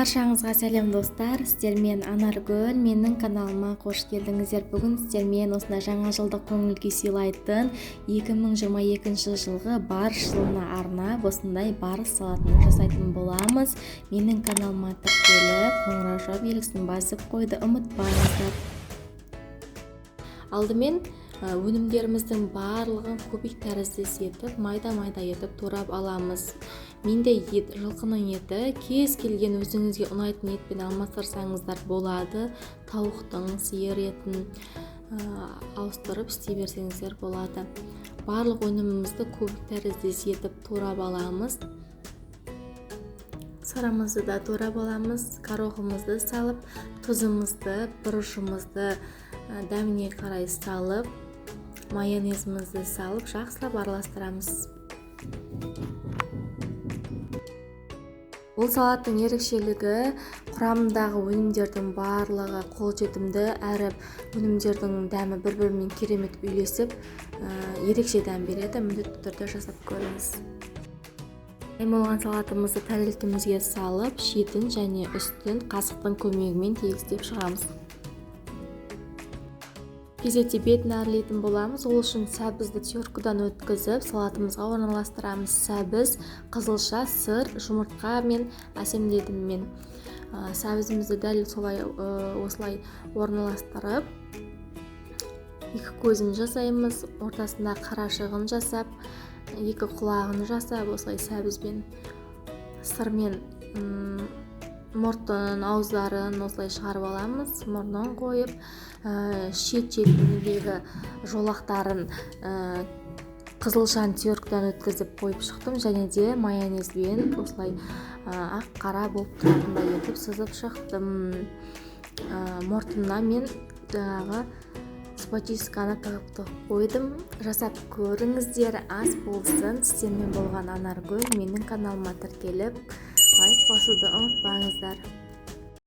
Баршаңызға сәлем достар, сіздермен Анаргүл, менің каналыма қош келдіңіздер. Бүгін сіздермен осындай жаңа жылдық көңіл күй сыйлайтын 2022 жылғы барыс жылына арнап осындай барыс салатын жасайтын боламыз. Менің каналыма тіркеліп, қоңырау белгісін басып қойды ұмытпаңыздар. Алдымен өнімдеріміздің барлығын кубик тәріздес етіп, майда етіп турап аламыз. Менде ет, жылқының еті, кез келген өзіңізге ұнайтын етпен алмастырсаңыздар болады. Тауықтың, сиыр етін ауыстырып істей берсеңіздер болады. Барлық өнімімізді кубик тәріздес етіп турап аламыз. Сырымызды да турап аламыз, горохымызды салып, тұзымызды, бұрышымызды дәміне қарай салып, майонезімізді салып, жақсылап араластырамыз. Бұл салаттың ерекшелігі құрамындағы өнімдердің барлығы қолжетімді әрі өнімдердің дәмі бір-бірімен керемет үйлесіп, ерекше дәм береді. Міндетті түрде жасап көріңіз. Дайын болған салатымызды тәрелкемізге салып, шетін және үстін қасықтың көмегімен тегістеп шығамыз. Кезекте бетін әрлейтін боламыз. Ол үшін сәбізді теркадан өткізіп, салатымызға орналастырамыз. Сәбіз, қызылша, сыр, жұмыртқа мен әсемдедім мен. Сәбізімізді дәл осылай орналастырып, екі көзін жасаймыз, ортасында қарашығын жасап, екі құлағын жасап, осылай сәбізбен, сырмен мұртын, ауыздарын осылай шығарып аламыз. Мұрнын қойып, шет-шетіндегі жолақтарын қызылшаны теркадан өткізіп қойып шықтым, және де майонезбен осылай ақ-қара болып тұратындай етіп сызып шықтым. Мұртына мен жаңағы спачисканы тығып қойдым. Жасап көріңіздер, ас болсын. Сіздермен болған Анаргүл. Менің каналыма тіркеліп лайк басуды ұмытпаңыздар.